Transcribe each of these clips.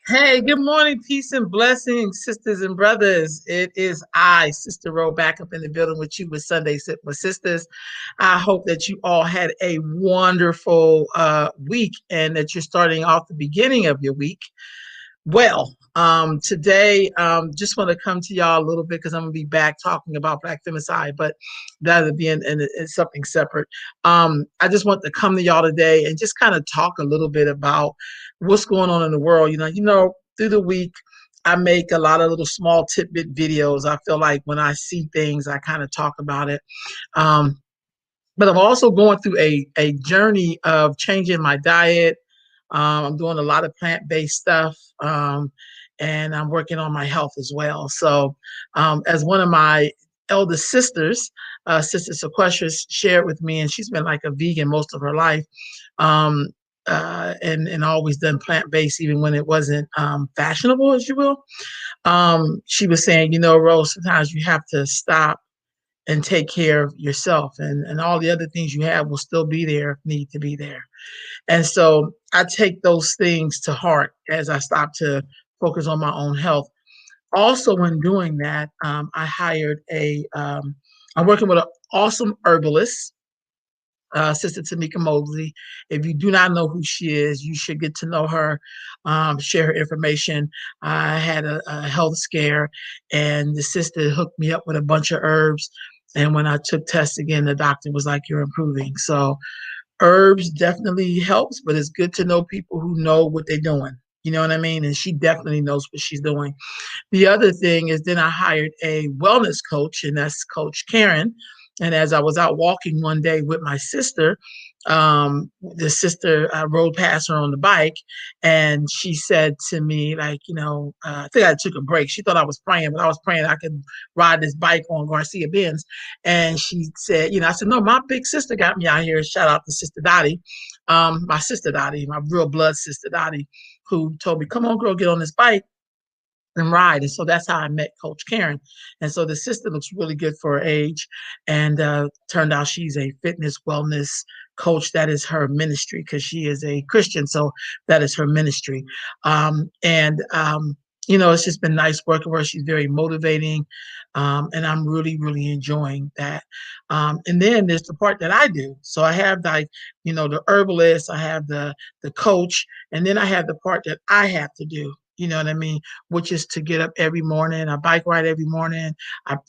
Hey, good morning, peace and blessings, sisters and brothers. It is I, Sister Ro, back up in the building with you with Sunday Sip with Sisters. I hope that you all had a wonderful week and that you're starting off the beginning of your week well. Today, just want to come to y'all a little bit because I'm gonna be back talking about Black femicide, but that'll be in something separate. I just want to come to y'all today and just kind of talk a little bit about what's going on in the world. Through the week, I make a lot of little small tidbit videos. I feel like when I see things, I kind of talk about it. Um, but I'm also going through a journey of changing my diet. I'm doing a lot of plant-based stuff, and I'm working on my health as well. So, as one of my eldest sisters, Sister Sequestris, shared with me, and she's been like a vegan most of her life, um, and always done plant-based, even when it wasn't fashionable, as you will. She was saying, Rose, sometimes you have to stop and take care of yourself, and all the other things you have will still be there if need to be there. And so I take those things to heart as I stop to focus on my own health. Also, when doing that, I hired I'm working with an awesome herbalist, Sister Tamika Mosley. If you do not know who she is, you should get to know her, share her information. I had a health scare, and the sister hooked me up with a bunch of herbs. And when I took tests again, the doctor was like, "You're improving." So herbs definitely helps, but it's good to know people who know what they're doing. You know what I mean? And she definitely knows what she's doing. The other thing is then I hired a wellness coach, and that's Coach Karen. And as I was out walking one day with my sister, the sister rode past her on the bike, and she said to me, like, I think I took a break. She thought I was praying, but I was praying I could ride this bike on Garcia Benz. And she said, I said, no, my big sister got me out here. Shout out to Sister Dottie, my sister Dottie, my real blood sister Dottie, who told me, come on, girl, get on this bike and ride. And so that's how I met Coach Karen. And so the sister looks really good for her age. And turned out she's a fitness wellness coach. That is her ministry because she is a Christian. So that is her ministry. It's just been nice working with her. She's very motivating. And I'm really, really enjoying that. And then there's the part that I do. So I have the herbalist, I have the coach, and then I have the part that I have to do. You know what I mean? Which is to get up every morning. I bike ride every morning.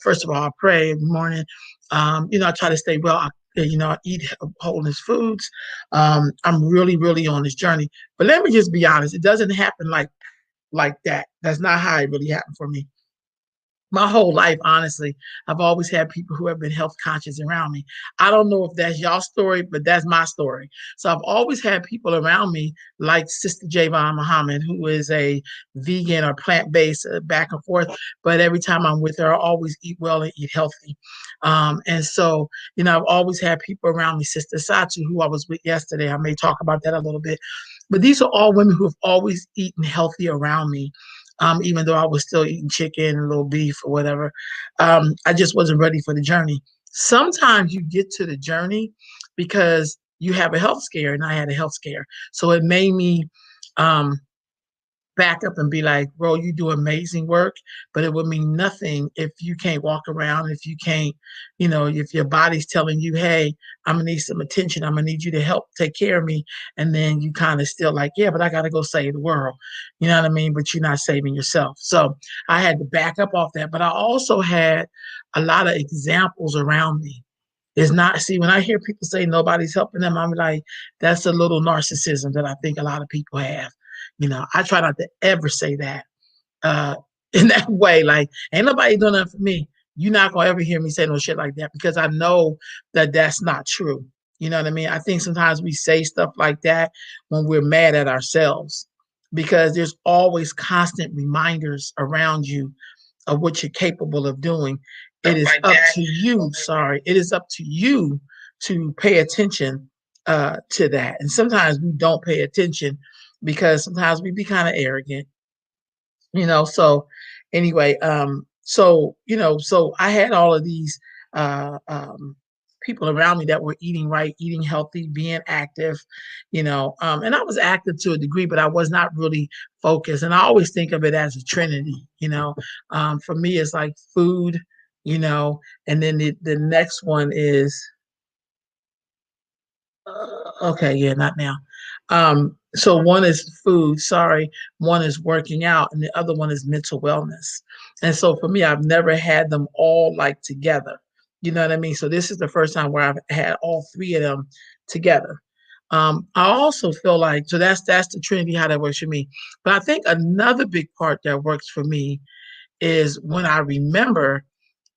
First of all, I pray every morning. I try to stay well. I eat wholeness foods. I'm really, really on this journey. But let me just be honest. It doesn't happen like that. That's not how it really happened for me. My whole life, honestly, I've always had people who have been health conscious around me. I don't know if that's y'all story, but that's my story. So I've always had people around me like Sister Javon Muhammad, who is a vegan or plant-based, back and forth. But every time I'm with her, I always eat well and eat healthy. And so, I've always had people around me, Sister Satu, who I was with yesterday. I may talk about that a little bit. But these are all women who have always eaten healthy around me, even though I was still eating chicken and a little beef or whatever. I just wasn't ready for the journey. Sometimes you get to the journey because you have a health scare, and I had a health scare. So it made me um, back up and be like, bro, you do amazing work, but it would mean nothing if you can't walk around, if you can't, if your body's telling you, hey, I'm gonna need some attention, I'm gonna need you to help take care of me. And then you kind of still like, yeah, but I gotta go save the world. You know what I mean? But you're not saving yourself. So I had to back up off that. But I also had a lot of examples around me. It's not, see, when I hear people say nobody's helping them, I'm like, that's a little narcissism that I think a lot of people have. I try not to ever say that uh, in that way. Like, ain't nobody doing that for me. You're not gonna ever hear me say no shit like that because I know that that's not true. You know what I mean? I think sometimes we say stuff like that when we're mad at ourselves because there's always constant reminders around you of what you're capable of doing. It is up to you. Sorry, it is up to you to pay attention to that. And sometimes we don't pay attention because sometimes we be kind of arrogant, So anyway, so I had all of these uh, um, people around me that were eating right, eating healthy, being active, and I was active to a degree, but I was not really focused. And I always think of it as a trinity. For me, it's like food, you know, and then the next one is okay, yeah, not now. So one is food, sorry, one is working out, and the other one is mental wellness. And so for me, I've never had them all like together. You know what I mean? So this is the first time where I've had all three of them together. I also feel like so that's the Trinity, how that works for me. But I think another big part that works for me is when I remember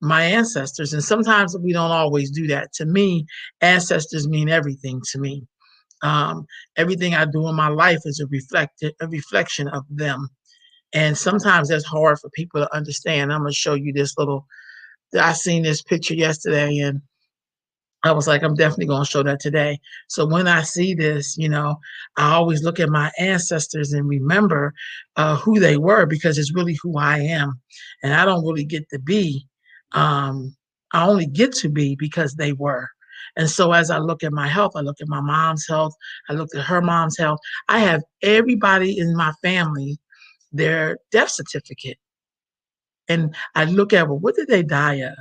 my ancestors, and sometimes we don't always do that. To me, ancestors mean everything to me. Um, Everything I do in my life is a reflection of them. And sometimes that's hard for people to understand. I'm gonna show you this little. I seen this picture yesterday, and I was like, I'm definitely gonna show that today. So when I see this, I always look at my ancestors and remember who they were because it's really who I am, and I don't really get to be. Um, I only get to be because they were. And so as I look at my health, I look at my mom's health, I look at her mom's health. I have everybody in my family their death certificate, and I look at, well, what did they die of?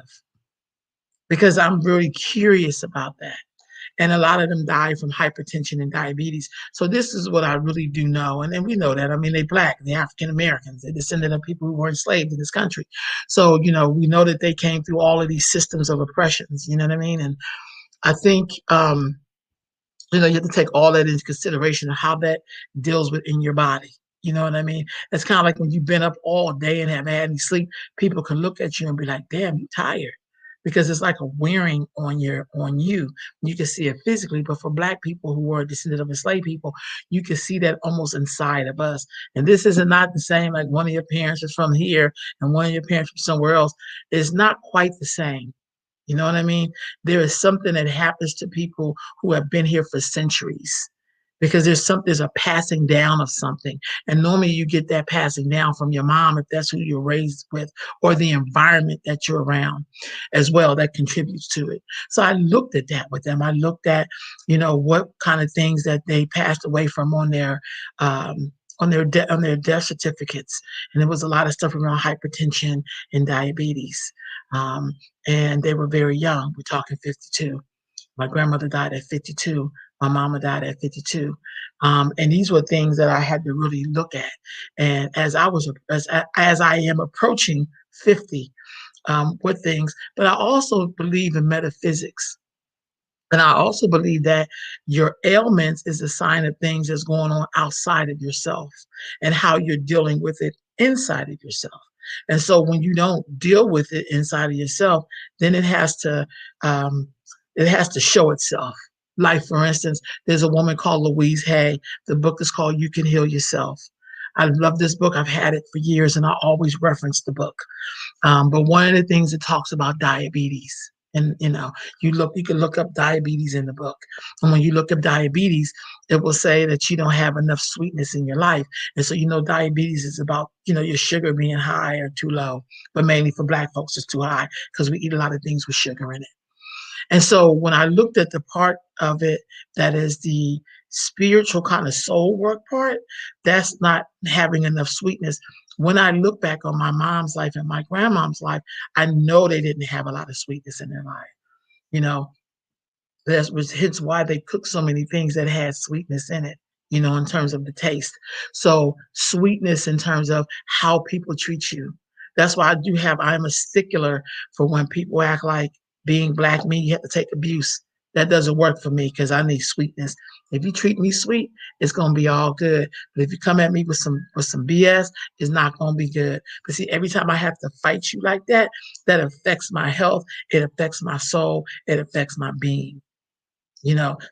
Because I'm really curious about that. And a lot of them die from hypertension and diabetes. So this is what I really do know. And then we know that. I mean, they're Black, they're African Americans, they're descendant of people who were enslaved in this country. So, we know that they came through all of these systems of oppressions, you know what I mean? And I think, you have to take all that into consideration of how that deals within your body. You know what I mean? It's kind of like when you've been up all day and haven't had any sleep, people can look at you and be like, damn, you tired. Because it's like a wearing on you. You can see it physically, but for Black people who were descendant of enslaved people, you can see that almost inside of us. And this is not the same like one of your parents is from here and one of your parents from somewhere else. It's not quite the same. You know what I mean? There is something that happens to people who have been here for centuries because there's a passing down of something. And normally you get that passing down from your mom if that's who you're raised with, or the environment that you're around as well that contributes to it. So I looked at that with them. I looked at, what kind of things that they passed away from on their death certificates. And there was a lot of stuff around hypertension and diabetes. Um, and they were very young. We're talking 52. My grandmother died at 52. My mama died at 52. And these were things that I had to really look at. And as I am approaching 50, with things, but I also believe in metaphysics. And I also believe that your ailments is a sign of things that's going on outside of yourself and how you're dealing with it inside of yourself. And so when you don't deal with it inside of yourself, then um, it has to show itself. Like for instance, there's a woman called Louise Hay. The book is called You Can Heal Yourself. I love this book. I've had it for years, and I always reference the book. But one of the things it talks about diabetes, and you can look up diabetes in the book, and when you look up diabetes, it will say that you don't have enough sweetness in your life, and so diabetes is about your sugar being high or too low, but mainly for Black folks it's too high because we eat a lot of things with sugar in it. And so when I looked at the part of it that is the spiritual kind of soul work part, that's not having enough sweetness. When I look back on my mom's life and my grandmom's life, I know they didn't have a lot of sweetness in their life. You know, that was hence why they cooked so many things that had sweetness in it, in terms of the taste. So sweetness in terms of how people treat you. That's why I'm a stickler for when people act like being Black means you have to take abuse. That doesn't work for me because I need sweetness. If you treat me sweet, it's gonna be all good. But if you come at me with some BS, it's not gonna be good. But see, every time I have to fight you like that, that affects my health, it affects my soul, it affects my being.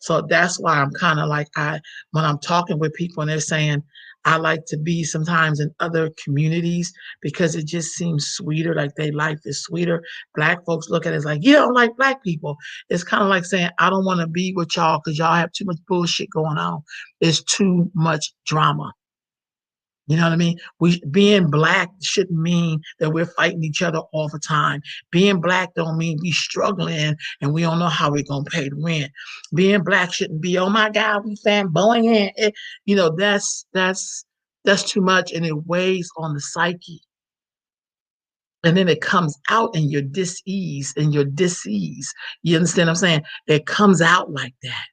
So that's why I'm kind of like when I'm talking with people and they're saying I like to be sometimes in other communities because it just seems sweeter, like their life is sweeter. Black folks look at it as like, you don't like Black people. It's kind of like saying I don't want to be with y'all because y'all have too much bullshit going on. There's too much drama. You know what I mean? We being black shouldn't mean that we're fighting each other all the time. Being black don't mean we struggling and we don't know how we're gonna pay the rent. Being black shouldn't be, oh my God, we fanboying. You know, that's too much and it weighs on the psyche. And then it comes out in your dis-ease and your dis-ease. You understand what I'm saying? It comes out like that.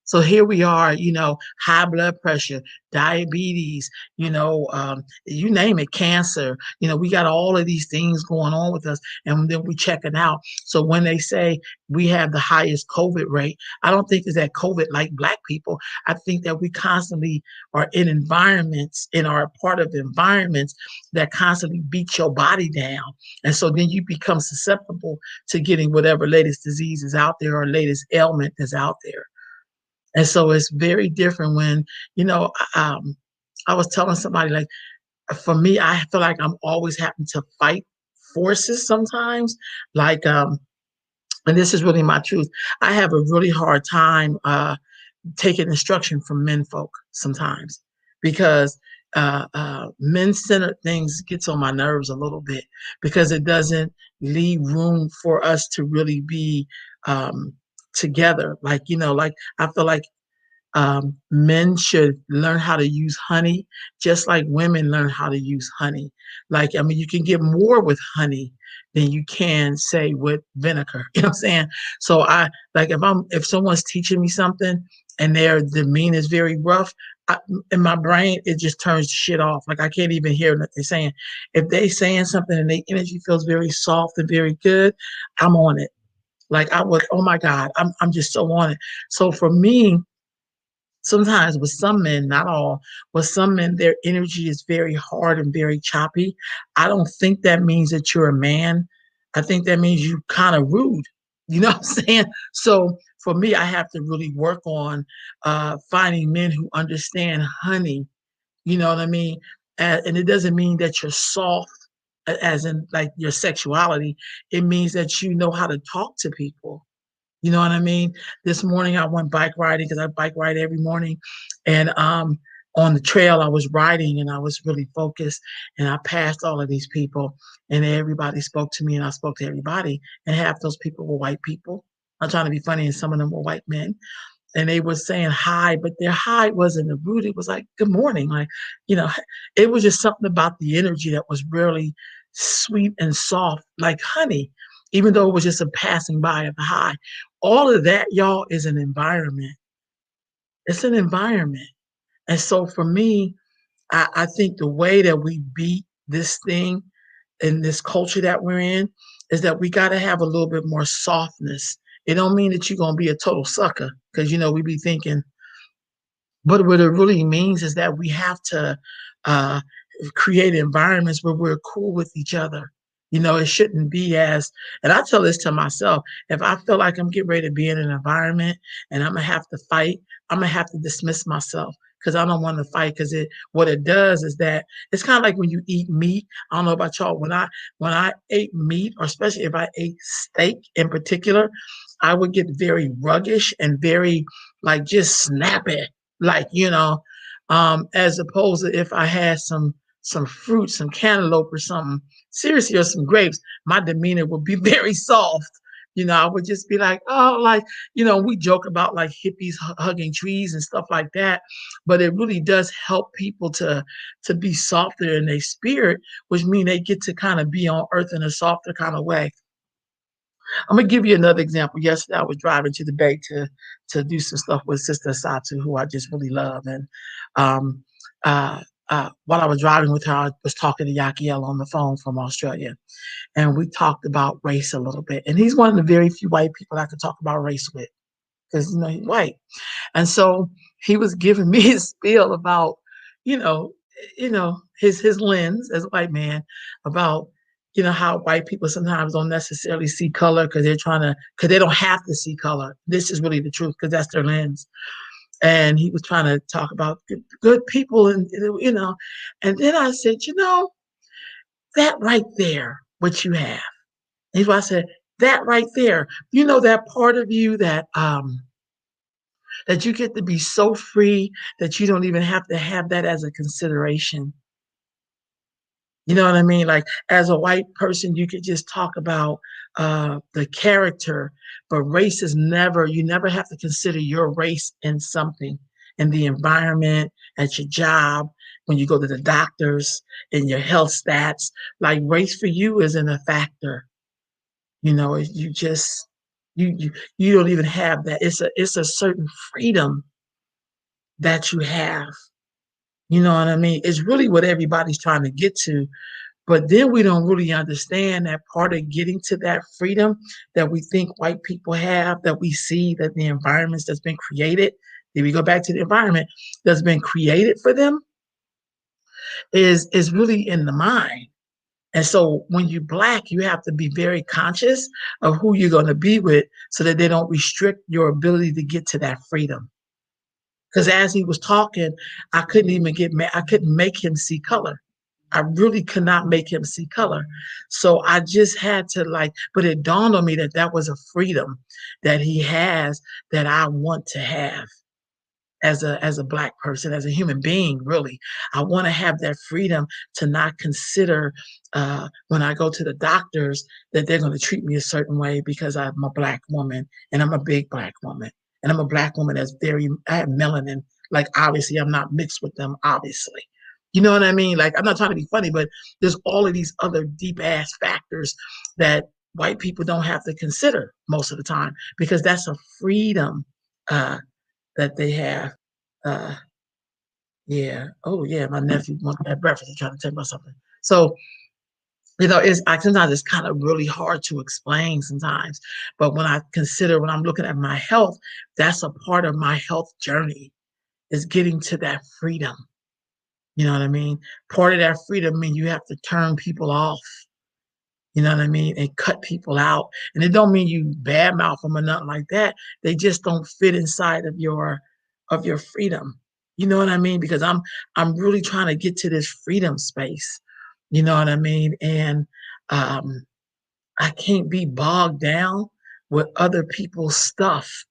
So here we are, you know, high blood pressure, diabetes, you name it, cancer. You know, we got all of these things going on with us, and then we check it out. So when they say we have the highest COVID rate, I don't think it's that COVID like black people. I think that we constantly are in environments and are a part of environments that constantly beat your body down. And so then you become susceptible to getting whatever latest disease is out there or latest ailment is out there. And so it's very different when, you know, I was telling somebody like, for me, I feel like I'm always having to fight forces sometimes. Like, and this is really my truth. I have a really hard time taking instruction from men folk sometimes because men-centered things gets on my nerves a little bit because it doesn't leave room for us to really be together. Like, you know, like I feel like men should learn how to use honey just like women learn how to use honey. Like, I mean, you can get more with honey than you can say with vinegar. You know what I'm saying? So I like if someone's teaching me something and their demeanor is very rough, in my brain it just turns shit off. Like I can't even hear what they're saying. If they saying something and their energy feels very soft and very good, I'm on it. Like I would, oh my God, I'm just so on it. So for me, sometimes with some men, not all, with some men, their energy is very hard and very choppy. I don't think that means that you're a man. I think that means you kind of rude. You know what I'm saying? So for me, I have to really work on finding men who understand honey. You know what I mean? And it doesn't mean that you're soft, as in like your sexuality. It means that you know how to talk to people. You know what I mean? This morning I went bike riding because I bike ride every morning. And on the trail I was riding and I was really focused and I passed all of these people and everybody spoke to me and I spoke to everybody. And half those people were white people. I'm trying to be funny and some of them were white men. And they were saying hi, but their hi wasn't a rude. It was like, good morning. Like, you know, it was just something about the energy that was really sweet and soft, like honey, even though it was just a passing by of the hi. All of that, y'all, is an environment. It's an environment. And so for me, I think the way that we beat this thing in this culture that we're in is that we got to have a little bit more softness. It don't mean that you're gonna be a total sucker because you know we be thinking, but what it really means is that we have to uh, create environments where we're cool with each other. You know, it shouldn't be as, and I tell this to myself, if I feel like I'm getting ready to be in an environment and I'm gonna have to fight, I'm gonna have to dismiss myself because I don't want to fight because what it does is that it's kind of like when you eat meat. I don't know about y'all. When I ate meat, or especially if I ate steak in particular, I would get very ruggish and very like just snappy, like as opposed to if I had some fruit, some cantaloupe or something, seriously, or some grapes, my demeanor would be very soft. You know, I would just be like, oh, like, we joke about like hippies hugging trees and stuff like that, but it really does help people to be softer in their spirit, which means they get to kind of be on earth in a softer kind of way. I'm gonna give you another example. Yesterday, I was driving to the Bay to do some stuff with Sister Satu, who I just really love, and um, uh, while I was driving with her, I was talking to Yakiel on the phone from Australia, and we talked about race a little bit. And he's one of the very few white people I could talk about race with because he's white. And so he was giving me his spiel about, you know, his lens as a white man about, how white people sometimes don't necessarily see color because they don't have to see color. This is really the truth because that's their lens. And he was trying to talk about good people and and then I said, that right there, what you have. And I said, that right there, that part of you that that you get to be so free that you don't even have to have that as a consideration. You know what I mean? Like, as a white person, you could just talk about the character, but race is never, you never have to consider your race in something, in the environment, at your job, when you go to the doctors, in your health stats. Like, race for you isn't a factor. You know, you just, you don't even have that. It's a certain freedom that you have. You know what I mean? It's really what everybody's trying to get to. But then we don't really understand that part of getting to that freedom that we think white people have, that we see that the environments that's been created, if we go back to the environment that's been created for them, is really in the mind. And so when you're Black, you have to be very conscious of who you're going to be with so that they don't restrict your ability to get to that freedom. Because as he was talking, I couldn't even I couldn't make him see color. I really could not make him see color. So I just had to, like, but it dawned on me that that was a freedom that he has that I want to have as a Black person, as a human being, really. I wanna have that freedom to not consider, when I go to the doctors, that they're gonna treat me a certain way because I'm a Black woman, and I'm a big Black woman, and I'm a Black woman that's very, I have melanin, like, obviously, I'm not mixed with them, obviously. You know what I mean? Like, I'm not trying to be funny, but there's all of these other deep ass factors that white people don't have to consider most of the time because that's a freedom, uh, that they have. Uh, yeah. Oh, yeah, my nephew wanted at breakfast, he's trying to tell me about something. So, it's I sometimes it's kind of really hard to explain sometimes, but when I consider when I'm looking at my health, that's a part of my health journey, is getting to that freedom. You know what I mean? Part of that freedom means you have to turn people off. You know what I mean? And cut people out. And it don't mean you badmouth them or nothing like that. They just don't fit inside of your freedom. You know what I mean? Because I'm really trying to get to this freedom space. You know what I mean? And um I can't be bogged down with other people's stuff.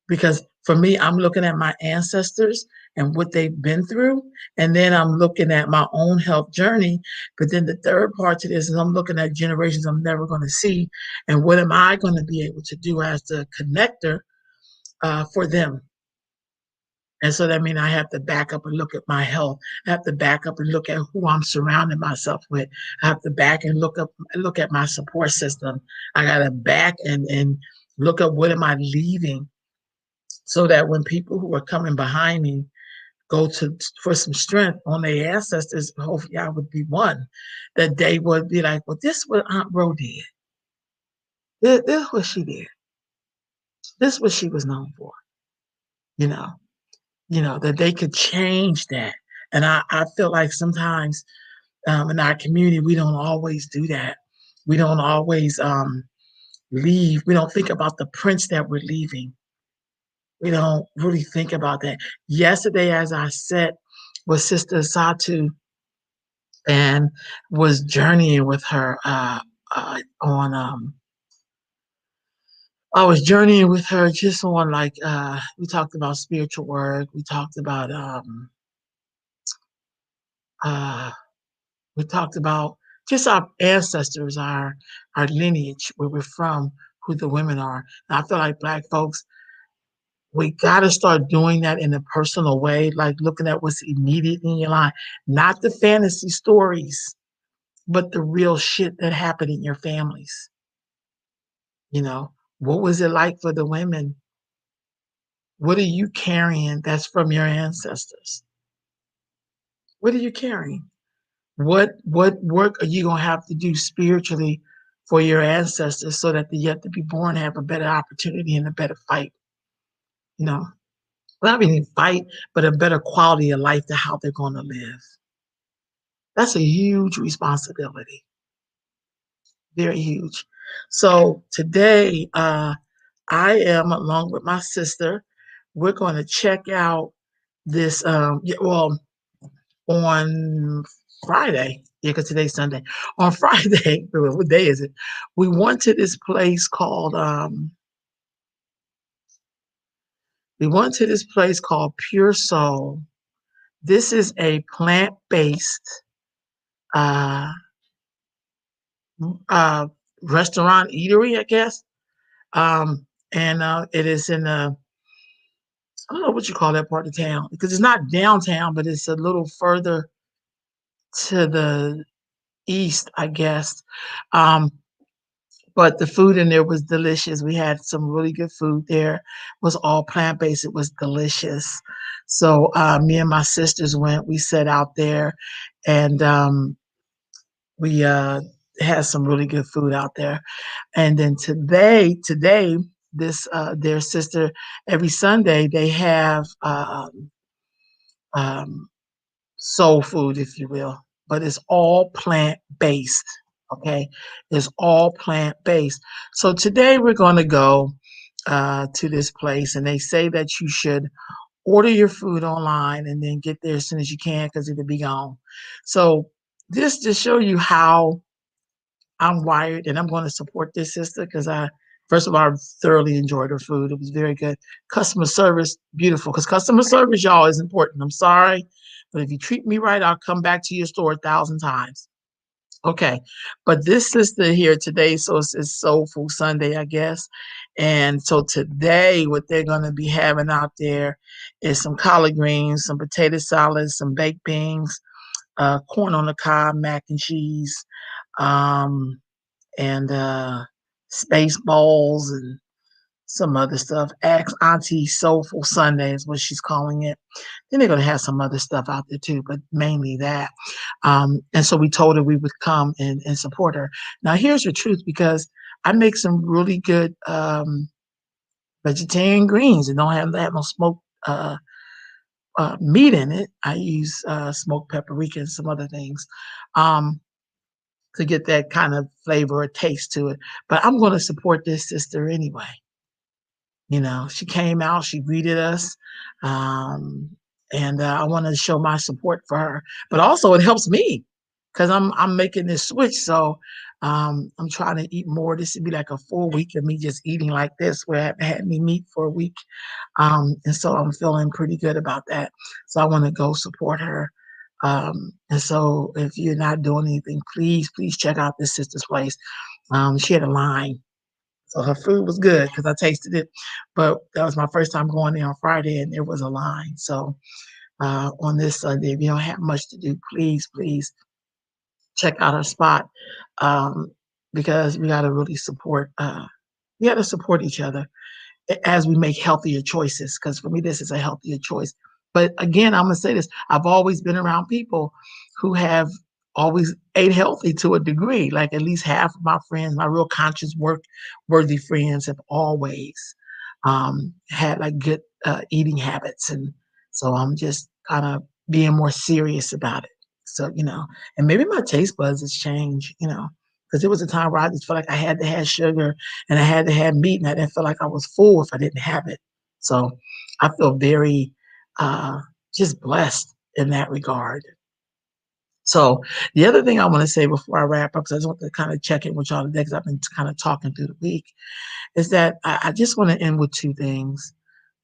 Because for me, I'm looking at my ancestors and what they've been through, and then I'm looking at my own health journey. But then the third part to this is I'm looking at generations I'm never going to see, and what am I going to be able to do as the connector for them? And so that means I have to back up and look at my health. I have to back up and look at who I'm surrounding myself with. I have to back and look at my support system. I got to back and look at what am I leaving so that when people who are coming behind me go to for some strength on their ancestors, hopefully I would be one, that they would be like, well, this is what Aunt Ro did. This is what she did. This is what she was known for, you know, that they could change that. And I feel like sometimes in our community, we don't always do that. We don't always leave. We don't think about the prints that we're leaving. We don't really think about that. Yesterday, as I sat with Sister Satu and was journeying with her on I was journeying with her just on like we talked about spiritual work, uh we talked about just our ancestors, our lineage, where we're from, who the women are. And I feel like Black folks, we gotta start doing that in a personal way, like looking at what's immediate in your life, not the fantasy stories, but the real shit that happened in your families. You know, what was it like for the women? What are you carrying that's from your ancestors? What are you carrying? What work are you gonna have to do spiritually for your ancestors so that the yet to be born have a better opportunity and a better fight? You know, not even fight, but a better quality of life to how they're gonna live. That's a huge responsibility, very huge. So today, I am along with my sister. We're going to check out this. Well, on Friday, yeah, because today's Sunday. On Friday, what day is it? We went to this place called We went to this place called Pure Soul. This is a plant-based uh, uh, restaurant eatery, I guess. And it is in I don't know what you call that part of town because it's not downtown, but it's a little further to the east, I guess. Um, but the food in there was delicious. We had some really good food there. It was all plant-based. It was delicious. So me and my sisters went. We sat out there, and we had some really good food out there. And then today, this their sister every Sunday they have um, soul food, if you will, but it's all plant based. Okay, it's all plant based. So today we're going to go to this place, and they say that you should order your food online and then get there as soon as you can because it'll be gone. So this to show you how I'm wired, and I'm going to support this sister because first of all, I thoroughly enjoyed her food. It was very good. Customer service, beautiful. Because customer service, y'all, is important. I'm sorry, but if you treat me right, I'll come back to your store 1,000 times. Okay, but this sister here today, so it's Soul Food Sunday, I guess. And so today, what they're going to be having out there is some collard greens, some potato salad, some baked beans, corn on the cob, mac and cheese. Um, and space balls and some other stuff. Ask Auntie Soulful Sunday is what she's calling it. Then they're gonna have some other stuff out there too, but mainly that. And so we told her we would come and support her. Now here's the truth, because I make some really good vegetarian greens and don't have that no smoked meat in it. I use smoked paprika and some other things. Um, to get that kind of flavor or taste to it. But I'm going to support this sister anyway. You know, she came out, she greeted us, um, and I want to show my support for her. But also, it helps me because I'm making this switch. So I'm trying to eat more. This would be like a full week of me just eating like this, where I haven't had me meat for a week, and so I'm feeling pretty good about that. So I want to go support her. And so if you're not doing anything, please check out this sister's place. She had a line, so her food was good because I tasted it. But that was my first time going there on Friday, and there was a line. So on this Sunday, if you don't have much to do, please check out her spot, um, because we got to really support. We got to support each other as we make healthier choices. Because for me, this is a healthier choice. But again, I'm gonna say this: I've always been around people who have always ate healthy to a degree. Like at least half of my friends, my real conscious work worthy friends, have always had like good eating habits, and so I'm just kind of being more serious about it. So and maybe my taste buds has changed. Because there was a time where I just felt like I had to have sugar and I had to have meat, and I didn't feel like I was full if I didn't have it. So I feel very uh, just blessed in that regard. So the other thing I want to say before I wrap up, because I just want to kind of check in with y'all today, because I've been kind of talking through the week, is that I just want to end with two things.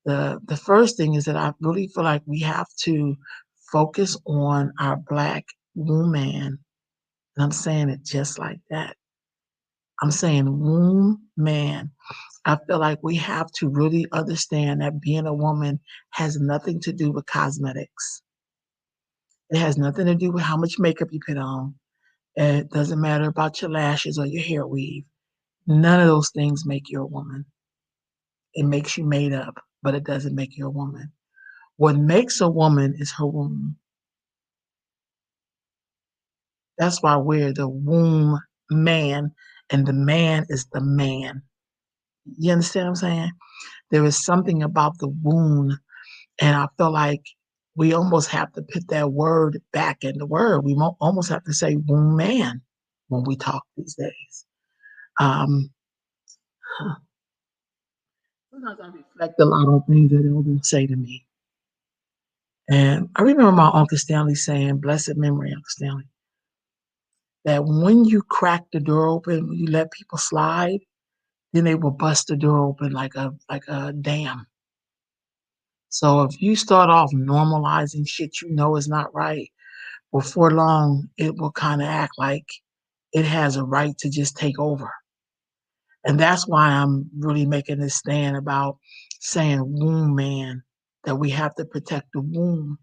The first thing is that I really feel like we have to focus on our Black woman, and I'm saying it just like that. I'm saying womb man. I feel like we have to really understand that being a woman has nothing to do with cosmetics. It has nothing to do with how much makeup you put on. It doesn't matter about your lashes or your hair weave. None of those things make you a woman. It makes you made up, but it doesn't make you a woman. What makes a woman is her womb. That's why we're the womb man, and the man is the man. You understand what I'm saying? There is something about the womb. And I feel like we almost have to put that word back in the word. We almost have to say womb man when we talk these days. Um, Sometimes I reflect a lot on things that elders say to me. And I remember my Uncle Stanley saying, blessed memory, Uncle Stanley, that when you crack the door open, when you let people slide, then they will bust the door open like a dam. So if you start off normalizing shit you know is not right, before long, it will kind of act like it has a right to just take over. And that's why I'm really making this stand about saying womb man, that we have to protect the womb.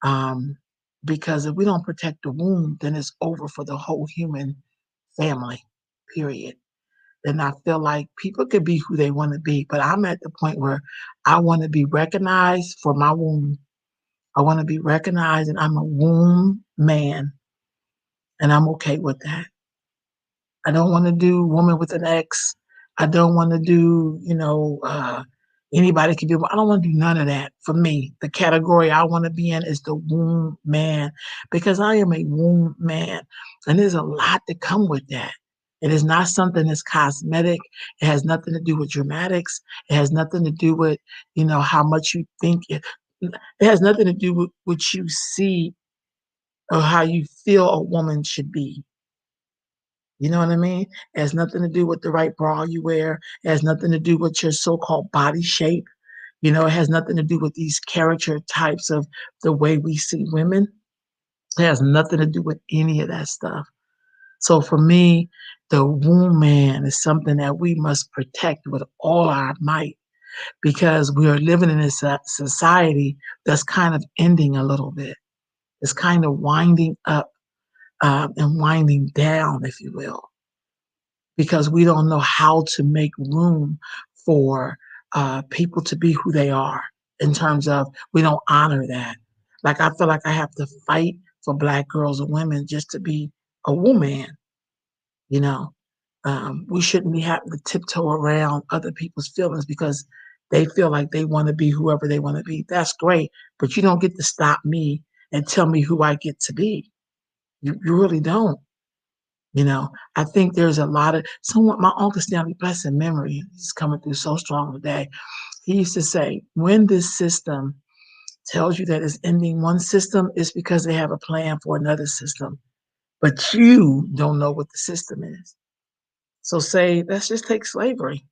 Um, because if we don't protect the womb, then it's over for the whole human family, period. And I feel like people could be who they want to be, but I'm at the point where I want to be recognized for my womb. I want to be recognized, and I'm a womb man, and I'm okay with that. I don't wanna do woman with an X. I don't wanna do, anybody can do I don't wanna do none of that for me. The category I wanna be in is the womb man, because I am a womb man, and there's a lot that come with that. It is not something that's cosmetic. It has nothing to do with dramatics. It has nothing to do with, how much you think it has nothing to do with what you see or how you feel a woman should be. You know what I mean? It has nothing to do with the right bra you wear. It has nothing to do with your so-called body shape. It has nothing to do with these character types of the way we see women. It has nothing to do with any of that stuff. So for me, the womb man is something that we must protect with all our might, because we are living in a society that's kind of ending a little bit. It's kind of winding up and winding down, if you will, because we don't know how to make room for people to be who they are, in terms of we don't honor that. Like, I feel like I have to fight for Black girls and women just to be a woman, you know? We shouldn't be having to tiptoe around other people's feelings because they feel like they want to be whoever they want to be. That's great, but you don't get to stop me and tell me who I get to be. You really don't. I think there's a lot of someone, my Uncle Stanley, blessed in memory, he's coming through so strong today. He used to say, when this system tells you that it's ending one system, it's because they have a plan for another system. But you don't know what the system is. So say, let's just take slavery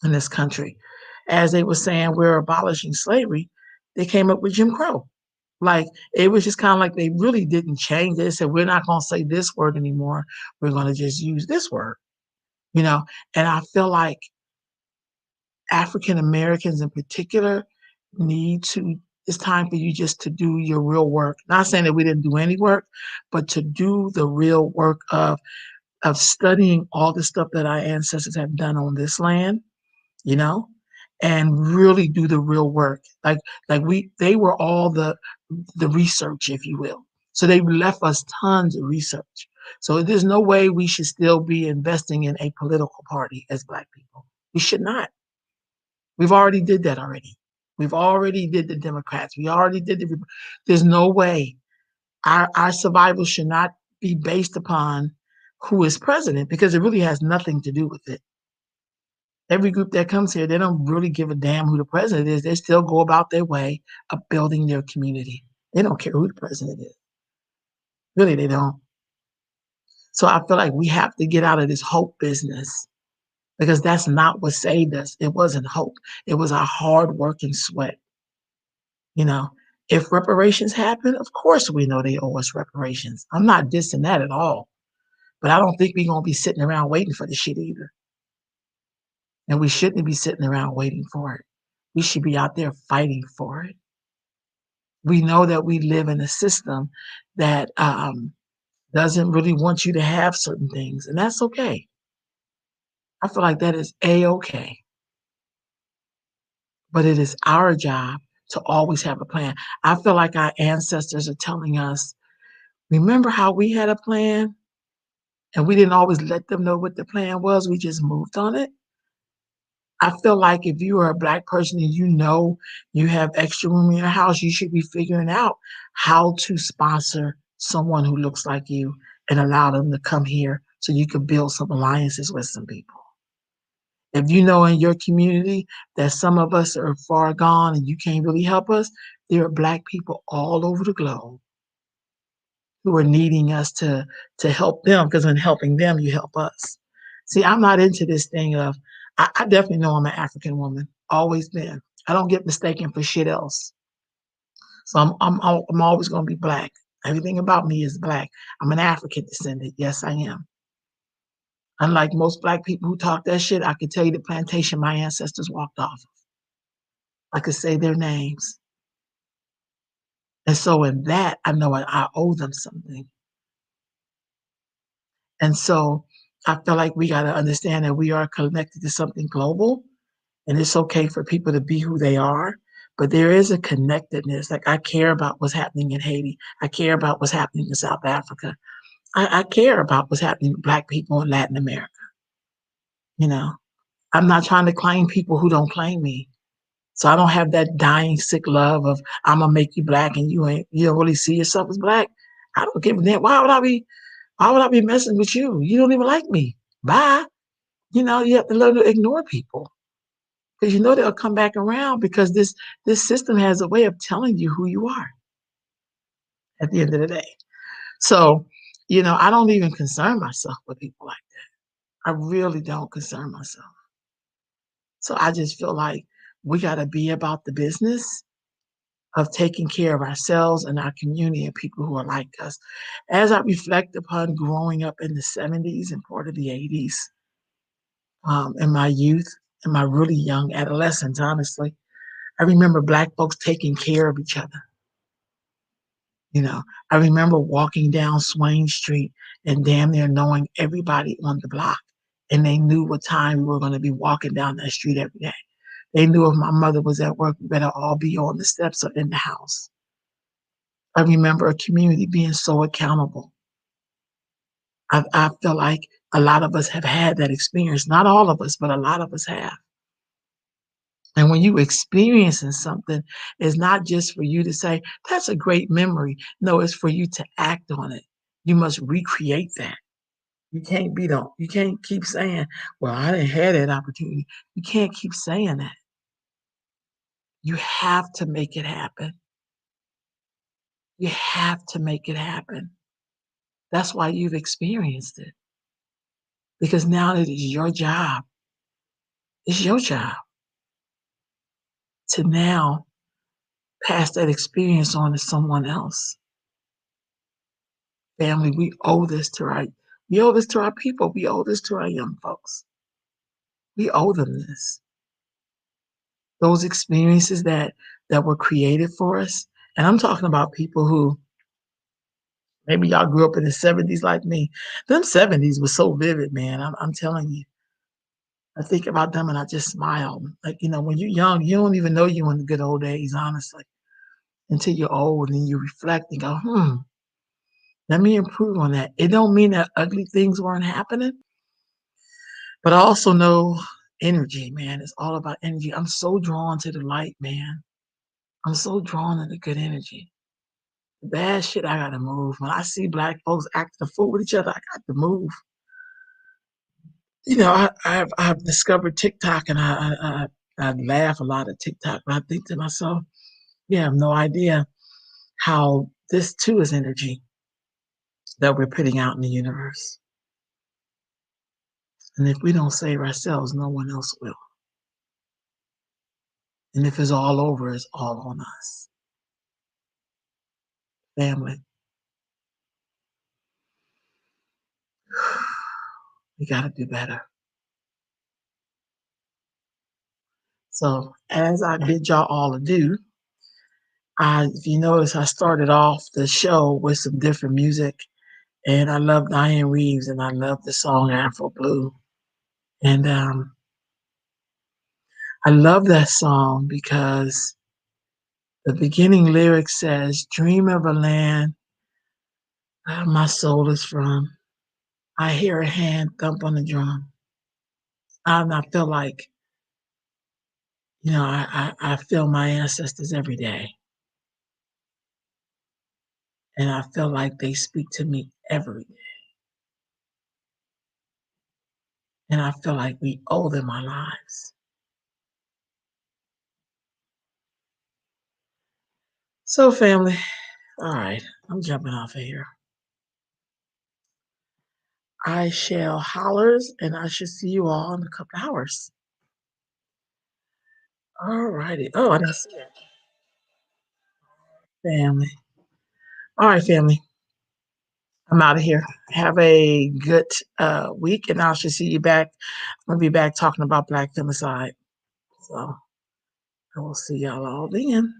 in this country. As they were saying we're abolishing slavery, they came up with Jim Crow. Like, it was just kind of like they really didn't change. They said, we're not going to say this word anymore. We're going to just use this word, you know? And I feel like African Americans in particular need to, it's time for you just to do your real work. Not saying that we didn't do any work, but to do the real work of studying all the stuff that our ancestors have done on this land, you know, and really do the real work. They were all the research, if you will. So they left us tons of research. So there's no way we should still be investing in a political party as Black people. We should not. We've already did that already. We've already did the Democrats. We already did there's no way our survival should not be based upon who is president, because it really has nothing to do with it. Every group that comes here, they don't really give a damn who the president is. They still go about their way of building their community. They don't care who the president is. Really, they don't. So I feel like we have to get out of this hope business, because that's not what saved us. It wasn't hope. It was our hard work and sweat. You know, if reparations happen, of course we know they owe us reparations. I'm not dissing that at all. But I don't think we're gonna be sitting around waiting for the shit either. And we shouldn't be sitting around waiting for it. We should be out there fighting for it. We know that we live in a system that doesn't really want you to have certain things, and that's okay. I feel like that is a-okay. But it is our job to always have a plan. I feel like our ancestors are telling us, remember how we had a plan and we didn't always let them know what the plan was? We just moved on it. I feel like if you are a Black person and you know you have extra room in your house, you should be figuring out how to sponsor someone who looks like you and allow them to come here so you can build some alliances with some people. If you know in your community that some of us are far gone and you can't really help us, there are Black people all over the globe who are needing us to help them, because in helping them, you help us. See, I'm not into this thing of, I definitely know I'm an African woman, always been. I don't get mistaken for shit else. So I'm always gonna be black. Everything about me is black. I'm an African descendant. Yes, I am. Unlike most black people who talk that shit, I can tell you the plantation my ancestors walked off of. I could say their names. And so in that, I know I owe them something. And so I feel like we got to understand that we are connected to something global, and it's okay for people to be who they are. But there is a connectedness. Like I care about what's happening in Haiti. I care about what's happening in South Africa. I care about what's happening with Black people in Latin America. You know, I'm not trying to claim people who don't claim me. So I don't have that dying sick love of I'm gonna make you black and you don't really see yourself as black. I don't give a damn. Why would I be messing with you? You don't even like me. Bye. You have to learn to ignore people because you know they'll come back around because this system has a way of telling you who you are at the end of the day. So, I don't even concern myself with people like that. I really don't concern myself. So I just feel like we got to be about the business of taking care of ourselves and our community and people who are like us. As I reflect upon growing up in the 70s and part of the 80s, in my youth, in my really young adolescence, honestly, I remember Black folks taking care of each other. You know, I remember walking down Swain Street and damn near knowing everybody on the block. And they knew what time we were going to be walking down that street every day. They knew if my mother was at work, we better all be on the steps or in the house. I remember a community being so accountable. I feel like a lot of us have had that experience. Not all of us, but a lot of us have. And when you experiencing something, it's not just for you to say, that's a great memory. No, it's for you to act on it. You must recreate that. You can't keep saying, well, I didn't have that opportunity. You can't keep saying that. You have to make it happen. You have to make it happen. That's why you've experienced it. Because now it is your job. It's your job to now pass that experience on to someone else. Family, we owe this to our people. We owe this to our young folks. We owe them this. Those experiences that were created for us. And I'm talking about people who maybe y'all grew up in the 70s like me. Them 70s was so vivid, man. I'm telling you. I think about them and I just smile. Like, when you're young, you don't even know you in the good old days, honestly, until you're old and you reflect and go, let me improve on that. It don't mean that ugly things weren't happening, but I also know energy, man. It's all about energy. I'm so drawn to the light, man. I'm so drawn to the good energy. The bad shit, I gotta move. When I see Black folks acting a fool with each other, I got to move. I've discovered TikTok, and I laugh a lot at TikTok, but I think to myself, you have no idea how this too is energy that we're putting out in the universe. And if we don't save ourselves, no one else will. And if it's all over, it's all on us. Family, we got to do better. So, as I bid y'all all adieu, if you notice, I started off the show with some different music, and I love Diane Reeves, and I love the song Afro Blue. And I love that song because the beginning lyric says, dream of a land my soul is from. I hear a hand thump on the drum. And I feel like, I feel my ancestors every day. And I feel like they speak to me every day. And I feel like we owe them our lives. So, family, all right, I'm jumping off of here. I shall hollers and I shall see you all in a couple hours. All righty. Oh, I didn't see that. Family. All right, family. I'm out of here. Have a good week, and I should see you back. I'm gonna be back talking about Black femicide. So I will see y'all all then.